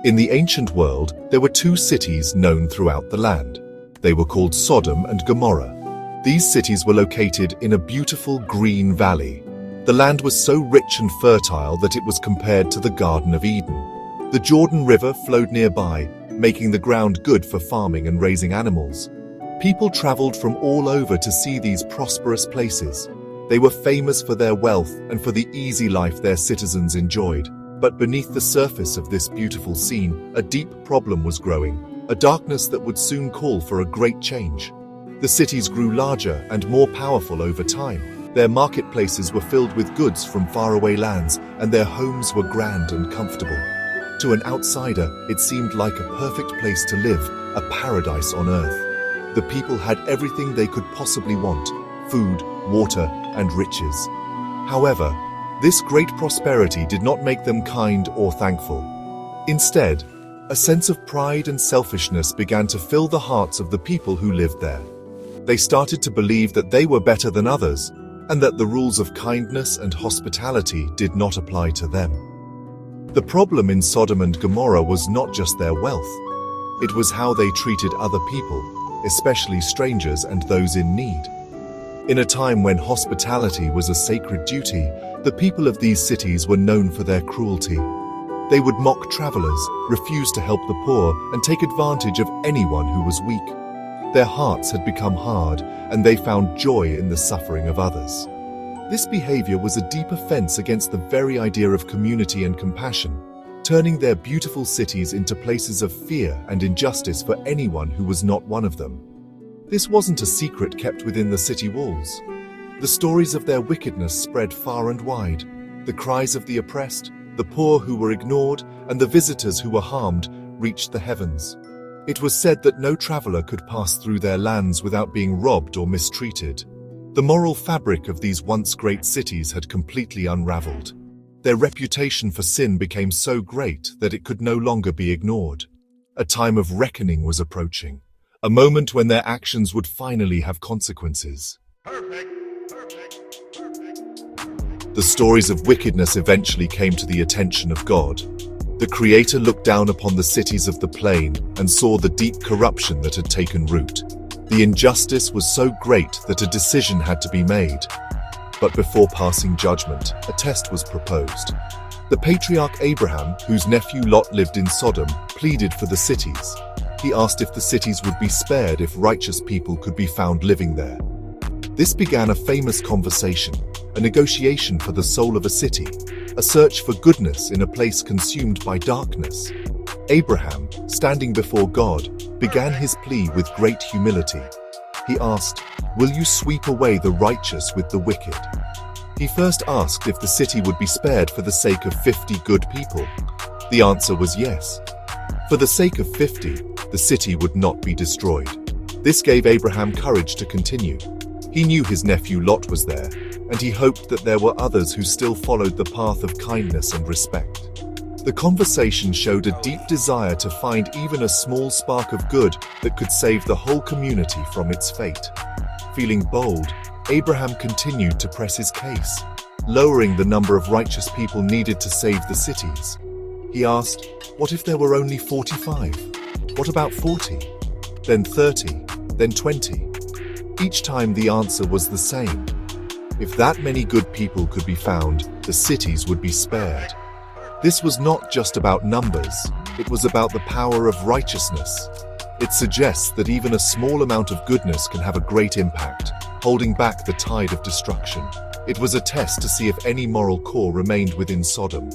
In the ancient world, there were two cities known throughout the land. They were called Sodom and Gomorrah. These cities were located in a beautiful green valley. The land was so rich and fertile that it was compared to the Garden of Eden. The Jordan River flowed nearby, making the ground good for farming and raising animals. People traveled from all over to see these prosperous places. They were famous for their wealth and for the easy life their citizens enjoyed. But beneath the surface of this beautiful scene, a deep problem was growing, a darkness that would soon call for a great change. The cities grew larger and more powerful over time. Their marketplaces were filled with goods from faraway lands, and their homes were grand and comfortable. To an outsider, it seemed like a perfect place to live, a paradise on earth. The people had everything they could possibly want: food, water, and riches. However, this great prosperity did not make them kind or thankful. Instead, a sense of pride and selfishness began to fill the hearts of the people who lived there. They started to believe that they were better than others, and that the rules of kindness and hospitality did not apply to them. The problem in Sodom and Gomorrah was not just their wealth. It was how they treated other people, especially strangers and those in need. In a time when hospitality was a sacred duty, the people of these cities were known for their cruelty. They would mock travelers, refuse to help the poor, and take advantage of anyone who was weak. Their hearts had become hard, and they found joy in the suffering of others. This behavior was a deep offense against the very idea of community and compassion, turning their beautiful cities into places of fear and injustice for anyone who was not one of them. This wasn't a secret kept within the city walls. The stories of their wickedness spread far and wide. The cries of the oppressed, the poor who were ignored, and the visitors who were harmed reached the heavens. It was said that no traveler could pass through their lands without being robbed or mistreated. The moral fabric of these once great cities had completely unraveled. Their reputation for sin became so great that it could no longer be ignored. A time of reckoning was approaching, a moment when their actions would finally have consequences. The stories of wickedness eventually came to the attention of God. The Creator looked down upon the cities of the plain and saw the deep corruption that had taken root. The injustice was so great that a decision had to be made. But before passing judgment, a test was proposed. The patriarch Abraham, whose nephew Lot lived in Sodom, pleaded for the cities. He asked if the cities would be spared if righteous people could be found living there. This began a famous conversation, a negotiation for the soul of a city, a search for goodness in a place consumed by darkness. Abraham, standing before God, began his plea with great humility. He asked, "Will you sweep away the righteous with the wicked?" He first asked if the city would be spared for the sake of 50 good people. The answer was yes. For the sake of 50, the city would not be destroyed. This gave Abraham courage to continue. He knew his nephew Lot was there, and he hoped that there were others who still followed the path of kindness and respect. The conversation showed a deep desire to find even a small spark of good that could save the whole community from its fate. Feeling bold, Abraham continued to press his case, lowering the number of righteous people needed to save the cities. He asked, what if there were only 45? What about 40? Then 30? Then 20? Each time the answer was the same. If that many good people could be found, the cities would be spared. This was not just about numbers, it was about the power of righteousness. It suggests that even a small amount of goodness can have a great impact, holding back the tide of destruction. It was a test to see if any moral core remained within Sodom.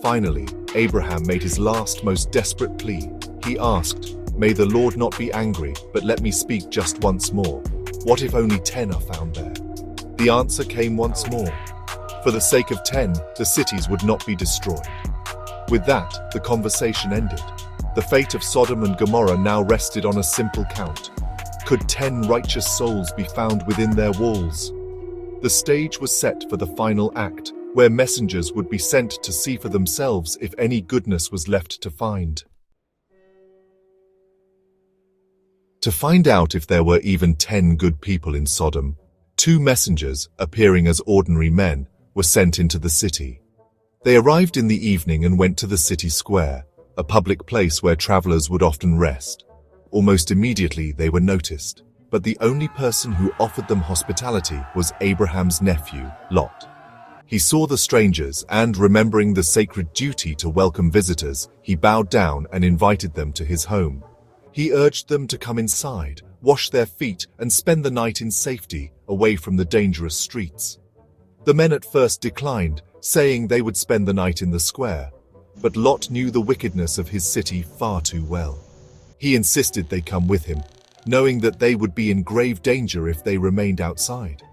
Finally, Abraham made his last, most desperate plea. He asked, "May the Lord not be angry, but let me speak just once more. What if only 10 are found there?" The answer came once more. For the sake of 10, the cities would not be destroyed. With that, the conversation ended. The fate of Sodom and Gomorrah now rested on a simple count. Could 10 righteous souls be found within their walls? The stage was set for the final act, where messengers would be sent to see for themselves if any goodness was left to find. To find out if there were even 10 good people in Sodom, 2 messengers, appearing as ordinary men, were sent into the city. They arrived in the evening and went to the city square. a public place where travelers would often rest. Almost immediately they were noticed, but the only person who offered them hospitality was Abraham's nephew, Lot. He saw the strangers and, remembering the sacred duty to welcome visitors, he bowed down and invited them to his home. He urged them to come inside, wash their feet, and spend the night in safety, away from the dangerous streets. The men at first declined, saying they would spend the night in the square, but Lot knew the wickedness of his city far too well. He insisted they come with him, knowing that they would be in grave danger if they remained outside.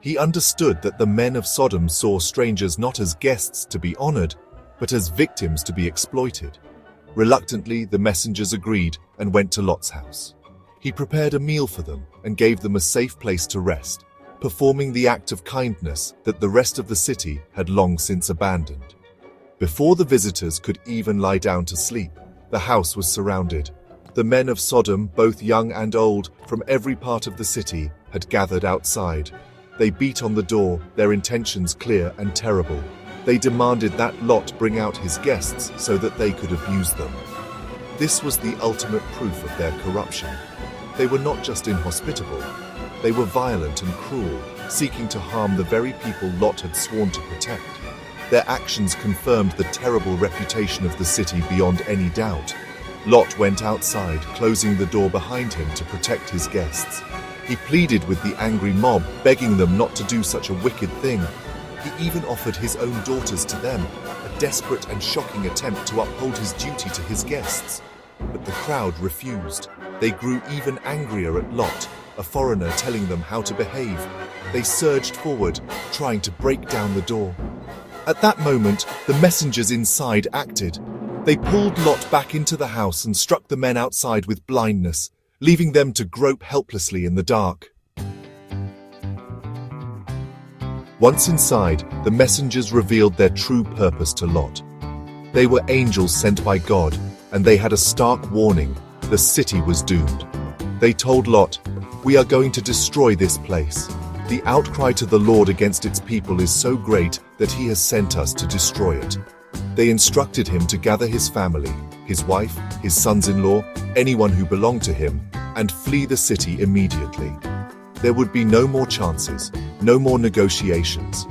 He understood that the men of Sodom saw strangers not as guests to be honored, but as victims to be exploited. Reluctantly, the messengers agreed and went to Lot's house. He prepared a meal for them and gave them a safe place to rest, performing the act of kindness that the rest of the city had long since abandoned. Before the visitors could even lie down to sleep, the house was surrounded. The men of Sodom, both young and old, from every part of the city, had gathered outside. They beat on the door, their intentions clear and terrible. They demanded that Lot bring out his guests so that they could abuse them. This was the ultimate proof of their corruption. They were not just inhospitable, they were violent and cruel, seeking to harm the very people Lot had sworn to protect. Their actions confirmed the terrible reputation of the city beyond any doubt. Lot went outside, closing the door behind him to protect his guests. He pleaded with the angry mob, begging them not to do such a wicked thing. He even offered his own daughters to them, a desperate and shocking attempt to uphold his duty to his guests. But the crowd refused. They grew even angrier at Lot, a foreigner telling them how to behave. They surged forward, trying to break down the door. At that moment, the messengers inside acted. They pulled Lot back into the house and struck the men outside with blindness, leaving them to grope helplessly in the dark. Once inside, the messengers revealed their true purpose to Lot. They were angels sent by God, and they had a stark warning: the city was doomed. They told Lot, "We are going to destroy this place. The outcry to the Lord against its people is so great that he has sent us to destroy it." They instructed him to gather his family, his wife, his sons-in-law, anyone who belonged to him, and flee the city immediately. There would be no more chances, no more negotiations.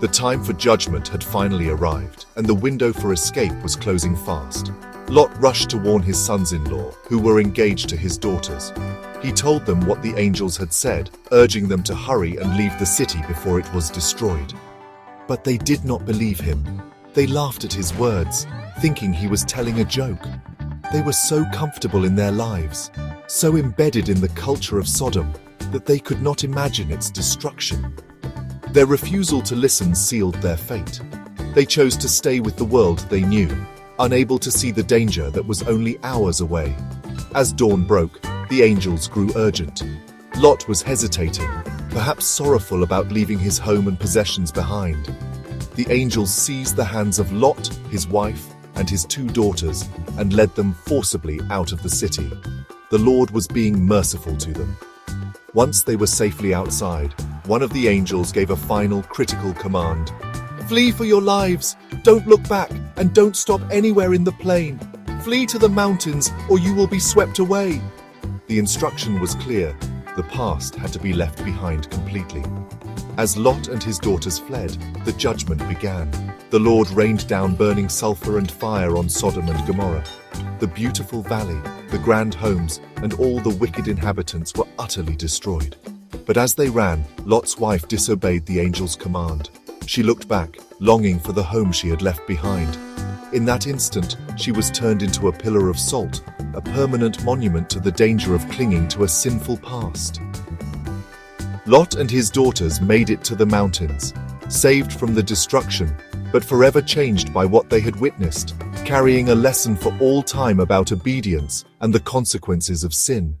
The time for judgment had finally arrived, and the window for escape was closing fast. Lot rushed to warn his sons-in-law, who were engaged to his daughters. He told them what the angels had said, urging them to hurry and leave the city before it was destroyed. But they did not believe him. They laughed at his words, thinking he was telling a joke. They were so comfortable in their lives, so embedded in the culture of Sodom, that they could not imagine its destruction. Their refusal to listen sealed their fate. They chose to stay with the world they knew, unable to see the danger that was only hours away. As dawn broke, the angels grew urgent. Lot was hesitating, perhaps sorrowful about leaving his home and possessions behind. The angels seized the hands of Lot, his wife, and his 2 daughters, and led them forcibly out of the city. The Lord was being merciful to them. Once they were safely outside, one of the angels gave a final critical command: "Flee for your lives! Don't look back, and don't stop anywhere in the plain. Flee to the mountains, or you will be swept away." The instruction was clear. The past had to be left behind completely. As Lot and his daughters fled, the judgment began. The Lord rained down burning sulfur and fire on Sodom and Gomorrah. The beautiful valley, the grand homes, and all the wicked inhabitants were utterly destroyed. But as they ran, Lot's wife disobeyed the angel's command. She looked back, longing for the home she had left behind. In that instant, she was turned into a pillar of salt, a permanent monument to the danger of clinging to a sinful past. Lot and his daughters made it to the mountains, saved from the destruction, but forever changed by what they had witnessed, carrying a lesson for all time about obedience and the consequences of sin.